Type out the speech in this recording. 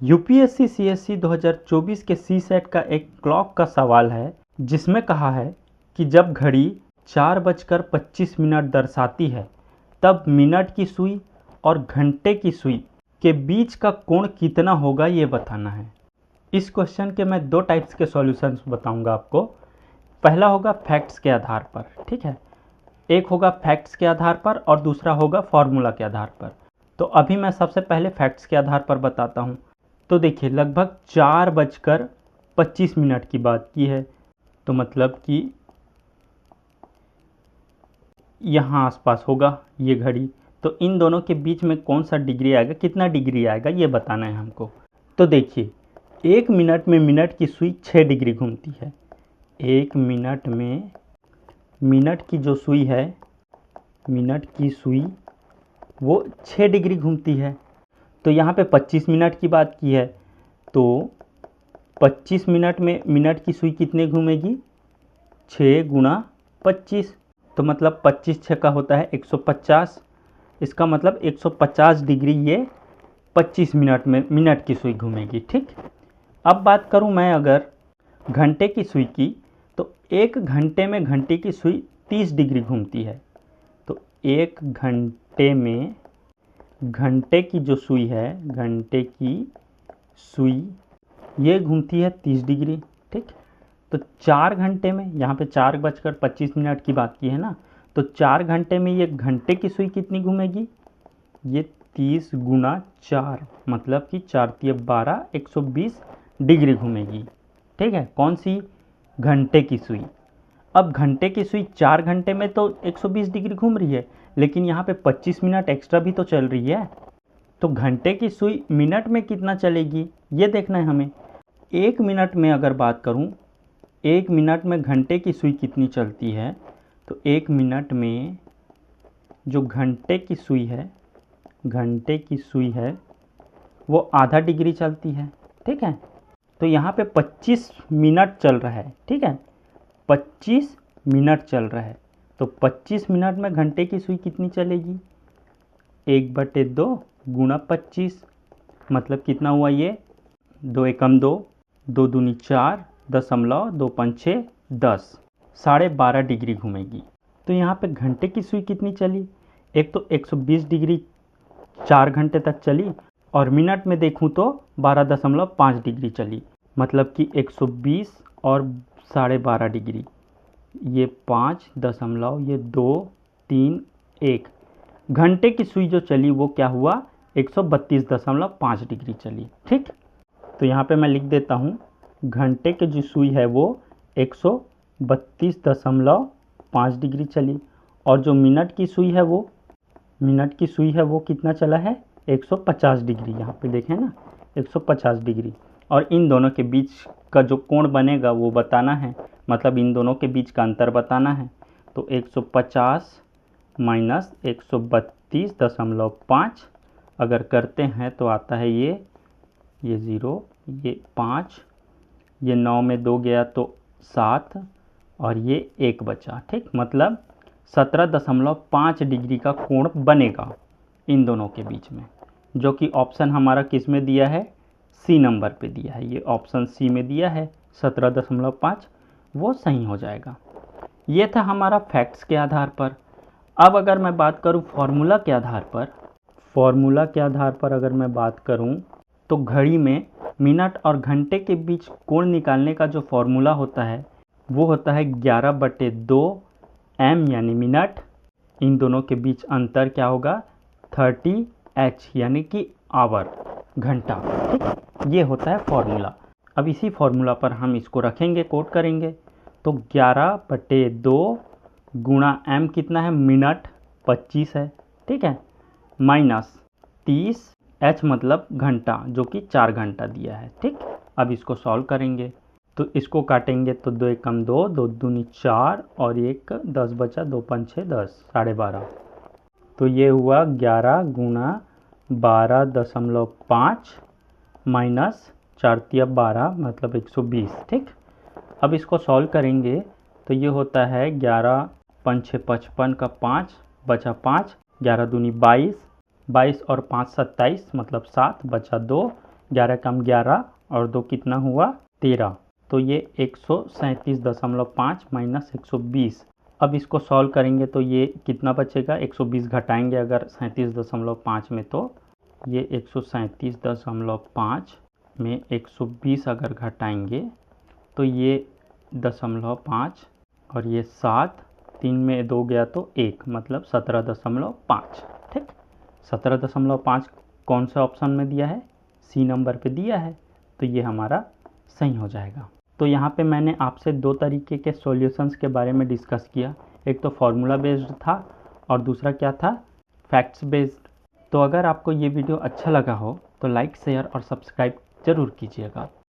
UPSC CSC 2024 के सी set का एक क्लॉक का सवाल है जिसमें कहा है कि जब घड़ी 4:25 दर्शाती है तब मिनट की सुई और घंटे की सुई के बीच का कोण कितना होगा ये बताना है। इस क्वेश्चन के मैं दो टाइप्स के सॉल्यूशंस बताऊंगा आपको। पहला होगा फैक्ट्स के आधार पर, ठीक है, एक होगा फैक्ट्स के आधार पर और दूसरा होगा फॉर्मूला के आधार पर। तो अभी मैं सबसे पहले फैक्ट्स के आधार पर बताता हूँ। तो देखिए, लगभग 4:25 की बात की है, तो मतलब कि यहाँ आसपास होगा ये घड़ी। तो इन दोनों के बीच में कौन सा डिग्री आएगा, कितना डिग्री आएगा, ये बताना है हमको। तो देखिए, 1 मिनट में मिनट की सुई 6 डिग्री घूमती है। 1 मिनट में मिनट की जो सुई है, मिनट की सुई वो 6 डिग्री घूमती है। तो यहाँ पे 25 मिनट की बात की है, तो 25 मिनट में मिनट की सुई कितने घूमेगी, 6 गुणा 25। तो मतलब 25 6 का होता है 150। इसका मतलब 150 डिग्री ये 25 मिनट में मिनट की सुई घूमेगी, ठीक। अब बात करूं मैं अगर घंटे की सुई की, तो 1 घंटे में घंटे की सुई 30 डिग्री घूमती है। तो 1 घंटे में घंटे की जो सुई है, घंटे की सुई ये घूमती है 30 डिग्री, ठीक। तो 4 घंटे में, यहाँ पे 4:25 की बात की है ना, तो 4 घंटे में ये घंटे की सुई कितनी घूमेगी, ये 30 गुणा 4, मतलब कि 4 × 12 120 डिग्री घूमेगी, ठीक है। कौन सी, घंटे की सुई। अब घंटे की सुई 4 घंटे में तो 120 डिग्री घूम रही है, लेकिन यहाँ पे 25 मिनट एक्स्ट्रा भी तो चल रही है। तो घंटे की सुई मिनट में कितना चलेगी ये देखना है हमें। 1 मिनट में अगर बात करूँ, 1 मिनट में घंटे की सुई कितनी चलती है, तो 1 मिनट में जो घंटे की सुई है, घंटे की सुई है वो आधा डिग्री चलती है, ठीक है। तो यहाँ पे 25 मिनट चल रहा है, ठीक है, 25 मिनट चल रहा है। तो 25 मिनट में घंटे की सुई कितनी चलेगी, 1/2 गुणा 25, मतलब कितना हुआ ये, 2 एकम 2, 2 दूनी 4, 2 पंच 6, 10, 12.5 डिग्री घूमेगी। तो यहाँ पे घंटे की सुई कितनी चली, एक तो 120 डिग्री 4 घंटे तक चली, और मिनट में देखूँ तो 12.5 डिग्री चली, मतलब कि 120 और 12.5 डिग्री, ये 5 दशमलव, ये 2 3 1, घंटे की सुई जो चली वो क्या हुआ, 132.5 डिग्री चली, ठीक। तो यहाँ पे मैं लिख देता हूँ, घंटे की जो सुई है वो 132.5 डिग्री चली, और जो मिनट की सुई है वो, मिनट की सुई है वो कितना चला है, 150 डिग्री। यहाँ पे देखें ना, 150 डिग्री। और इन दोनों के बीच का जो कोण बनेगा वो बताना है, मतलब इन दोनों के बीच का अंतर बताना है। तो 150 माइनस 132.5 अगर करते हैं तो आता है ये 0, ये 5, ये 9 में 2 गया तो 7, और ये 1 बचा, ठीक। मतलब 17.5 डिग्री का कोण बनेगा इन दोनों के बीच में, जो कि ऑप्शन हमारा किस में दिया है, सी नंबर पे दिया है। ये ऑप्शन सी में दिया है 17.5, वो सही हो जाएगा। ये था हमारा फैक्ट्स के आधार पर। अब अगर मैं बात करूं फॉर्मूला के आधार पर, फॉर्मूला के आधार पर अगर मैं बात करूं तो घड़ी में मिनट और घंटे के बीच कोण निकालने का जो फॉर्मूला होता है वो होता है 11/2 m यानी मिनट, इन दोनों के बीच अंतर क्या होगा, 30 h यानी कि आवर, घंटा, ठीक। ये होता है फॉर्मूला। अब इसी फॉर्मूला पर हम इसको रखेंगे, कोट करेंगे। तो 11/2 गुणा m कितना है, मिनट 25 है, ठीक है, माइनस 30 h मतलब घंटा, जो कि 4 घंटा दिया है, ठीक। अब इसको सॉल्व करेंगे तो इसको काटेंगे तो 2 एकम 2, 2 दूनी 4, और 1 10 बचा, 2 पंच 6 10, 12.5। तो ये हुआ 11 गुणा 12.5 माइनस 4 × 12 मतलब 120, ठीक। अब इसको सॉल्व करेंगे तो ये होता है 11 पंच 55 का 5 बचा 5, 11 दूनी 22, 22 और 5 27 मतलब 7 बचा 2, 11 कम 11 और 2 कितना हुआ 13, तो ये 137.5 माइनस 120। अब इसको सॉल्व करेंगे तो ये कितना बचेगा, 120 घटाएंगे अगर 37.5 में, तो ये 137.5 में 120 अगर घटाएंगे तो ये 0.5 और ये 7, 3 में 2 गया तो 1, मतलब 17.5। ठीक, 17.5 कौन सा ऑप्शन में दिया है, सी नंबर पे दिया है, तो ये हमारा सही हो जाएगा। तो यहाँ पे मैंने आपसे दो तरीके के सॉल्यूशंस के बारे में डिस्कस किया, एक तो फार्मूला बेस्ड था और दूसरा क्या था, फैक्ट्स बेस्ड। तो अगर आपको ये वीडियो अच्छा लगा हो तो लाइक शेयर और सब्सक्राइब ज़रूर कीजिएगा।